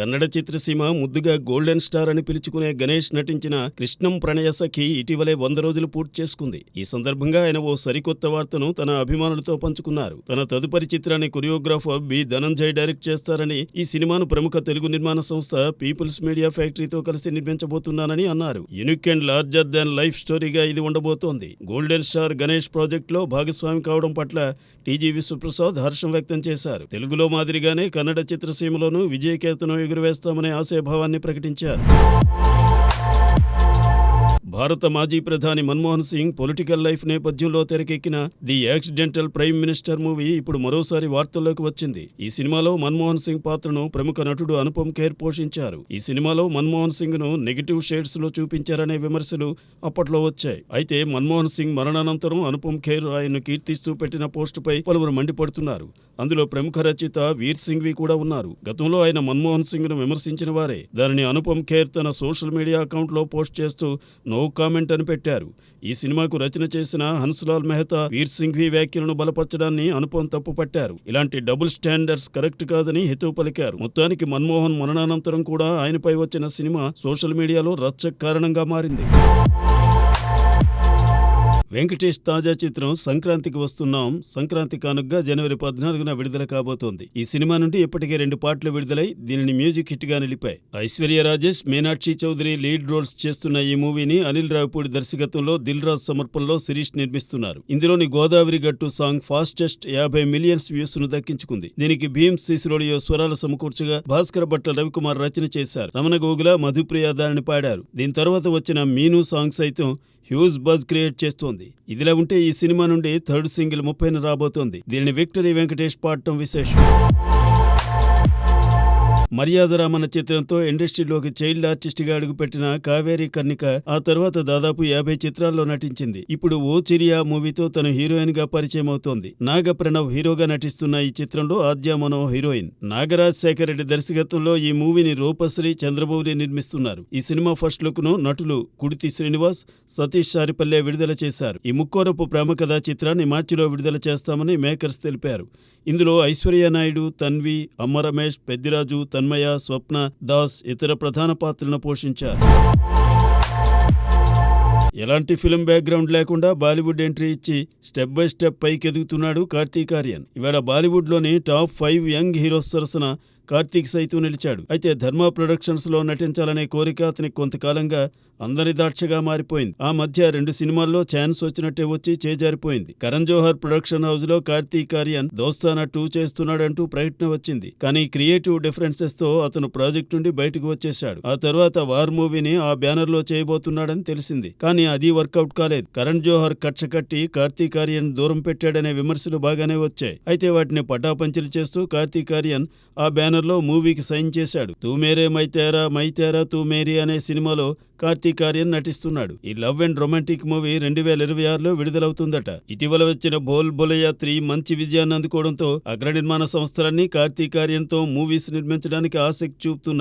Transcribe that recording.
కన్నడ చిత్రసీమ ముద్దుగా golden star అని పిలుచుకునే గణేష్ నటించిన కృష్ణం ప్రణయ సఖి ఇటీవలే 100 రోజులు పూర్తి చేసుకుంది. ఈ సందర్భంగా ఆయన ఓ సరికొత్త వార్తను తన అభిమానులతో పంచుకున్నారు. తన తదుపరి చిత్రాన్ని కొరియోగ్రాఫర్ బి ధనంజయ్ డైరెక్ట్ చేస్తారని, ఈ సినిమాను ప్రముఖ తెలుగు నిర్మాణ సంస్థ పీపుల్స్ మీడియా ఫ్యాక్టరీతో కలిసి నిర్మించబోతున్నానని అన్నారు. Unique and larger than life స్టోరీగా ఇది ఉండబోతోంది. గోల్డెన్ స్టార్ గణేష్ ప్రాజెక్టులో భాగస్వామి కావడం పట్ల టీజీ విశ్వప్రసాద్ హర్షం వ్యక్తం చేశారు. తెలుగులో మాదిరిగానే కన్నడ చిత్రసీమలోనూ విజయకేతనం ఎగురవేస్తామనే ఆశాభావాన్ని ప్రకటించారు. భారత మాజీ ప్రధాని మన్మోహన్ సింగ్ పొలిటికల్ లైఫ్ నేపథ్యంలో తెరకెక్కిన the accidental prime minister movie ఇప్పుడు మరోసారి వార్తల్లోకి వచ్చింది. ఈ సినిమాలో మన్మోహన్ సింగ్ పాత్రను ప్రముఖ నటుడు అనుపమ్ ఖేర్ పోషించారు. ఈ సినిమాలో మన్మోహన్ సింగ్ ను నెగటివ్ షేడ్స్ లో చూపించారనే విమర్శలు అప్పట్లో వచ్చాయి. అయితే మన్మోహన్ సింగ్ మరణానంతరం అనుపమ్ ఖేర్ ఆయన్ను కీర్తిస్తూ పెట్టిన పోస్టుపై పలువురు మండిపడుతున్నారు. అందులో ప్రముఖ రచయిత వీర్ సింఘ్వి కూడా ఉన్నారు. గతంలో ఆయన మన్మోహన్ సింగ్ ను విమర్శించిన వారే. దానిని అనుపమ్ ఖేర్ తన సోషల్ మీడియా అకౌంట్ లో పోస్ట్ చేస్తూ నో కామెంట్ అని పెట్టారు. ఈ సినిమాకు రచన చేసిన హన్స్లాల్ మెహతా వీర్ సింఘ్వి వ్యాఖ్యలను బలపరచడాన్ని అనుపమ్ తప్పుపట్టారు. ఇలాంటి డబుల్ స్టాండర్డ్స్ కరెక్ట్ కాదని హితవు పలికారు. మొత్తానికి మన్మోహన్ మరణానంతరం కూడా ఆయనపై వచ్చిన సినిమా సోషల్ మీడియాలో రచ్చ కారణంగా మారింది. వెంకటేష్ తాజా చిత్రం సంక్రాంతికి వస్తున్నాం సంక్రాంతి కానుగ్గా జనవరి 14న విడుదల కాబోతోంది. ఈ సినిమా నుండి ఇప్పటికే 2 పాటలు విడుదలై దీనిని మ్యూజిక్ హిట్ గా నిలిపాయి. ఐశ్వర్య రాజేష్, మీనాక్షి చౌదరి లీడ్ రోల్స్ చేస్తున్న ఈ మూవీని అనిల్ రావిపూడి దర్శకత్వంలో దిల్ రాజ్ సమర్పణలో శిరీష్ నిర్మిస్తున్నారు. ఇందులోని గోదావరి గట్టు సాంగ్ ఫాస్టెస్ట్ 50 మిలియన్స్ వ్యూస్ ను దక్కించుకుంది. దీనికి భీమ్ సిసిరోలియో స్వరాలు సమకూర్చగా భాస్కర భట్ల రవికుమార్ రచన చేశారు. రమణ గోగుల, మధుప్రియ దానిని పాడారు. దీని తర్వాత వచ్చిన మీను సాంగ్ సైతం హ్యూజ్ బజ్ క్రియేట్ చేస్తోంది. ఇదిలా ఉంటే ఈ సినిమా నుండి థర్డ్ సింగిల్ 30న రాబోతోంది. దీనిని విక్టరీ వెంకటేష్ పాడటం విశేషం. మర్యాదరామన్న చిత్రంతో ఇండస్ట్రీలోకి చైల్డ్ ఆర్టిస్ట్గా అడుగుపెట్టిన కావేరి కర్ణిక ఆ తర్వాత దాదాపు 50 చిత్రాల్లో నటించింది. ఇప్పుడు ఓ చిరియా మూవీతో తను హీరోయిన్ గా పరిచయం అవుతోంది. నాగ ప్రణవ్ హీరోగా నటిస్తున్న ఈ చిత్రంలో ఆద్య మనో హీరోయిన్. నాగరాజ్ శేఖర్ రెడ్డి దర్శకత్వంలో ఈ మూవీని రూపశ్రీ, చంద్రమౌళి నిర్మిస్తున్నారు. ఈ సినిమా ఫస్ట్ లుక్ ను నటులు కుడితి శ్రీనివాస్, సతీష్ సారిపల్లె విడుదల చేశారు. ఈ ముక్కోరపు ప్రేమ కథా చిత్రాన్ని మార్చిలో విడుదల చేస్తామని మేకర్స్ తెలిపారు. ఇందులో ఐశ్వర్య నాయుడు, తన్వి, అమ్మ రమేష్, పెద్దిరాజు, తన్మయ, స్వప్న, దాస్ ఇతర ప్రధాన పాత్రలను పోషించారు. ఎలాంటి ఫిల్మ్ బ్యాక్గ్రౌండ్ లేకుండా బాలీవుడ్ ఎంట్రీ ఇచ్చి స్టెప్ బై స్టెప్ పైకి ఎదుగుతున్నాడు కార్తీక్ ఆర్యన్. ఇవాళ బాలీవుడ్లోని టాప్ 5 యంగ్ హీరోస్ సరసన కార్తీక్ సైతం నిలిచాడు. అయితే ధర్మా ప్రొడక్షన్స్ లో నటించాలనే కోరిక అతనికి కొంతకాలంగా అందరి దాక్షగా మారిపోయింది. ఆ మధ్య 2 సినిమాల్లో ఛాన్స్ వచ్చినట్టే వచ్చి చేజారిపోయింది. కరణ్ జోహర్ ప్రొడక్షన్ హౌస్ లో కార్తీక్ ఆర్యన్ దోస్తానా 2 చేస్తున్నాడంటూ ప్రకటన వచ్చింది. కానీ క్రియేటివ్ డిఫరెన్సెస్ తో అతను ప్రాజెక్ట్ నుండి బయటకు వచ్చేశాడు. ఆ తర్వాత వార్ మూవీని ఆ బ్యానర్ లో చేయబోతున్నాడని తెలిసింది. కానీ అది వర్కౌట్ కాలేదు. కరణ్ జోహర్ కక్ష కట్టి కార్తీక్ ఆర్యన్ దూరం పెట్టాడనే విమర్శలు బాగానే వచ్చాయి. అయితే వాటిని పటాపంచలు చేస్తూ కార్తీక్ ఆర్యన్ ఆ బ్యానర్ లో మూవీకి సైన్ చేశాడు. తూ మేరే మైతేరా తూ మేరీ అనే సినిమాలో కార్తీక్ ఆర్యన్ నటిస్తున్నాడు. ఈ లవ్ అండ్ రొమాంటిక్ మూవీ 2026లో విడుదలవుతుందట. ఇటీవల వచ్చిన బోల్ బొలయ్య 3 మంచి విజయాన్ని అందుకోవడంతో అగ్ర నిర్మాణ సంస్థలన్నీ కార్తీక్ ఆర్యన్ తో మూవీస్ నిర్మించడానికి ఆసక్తి చూపుతున్నాయి.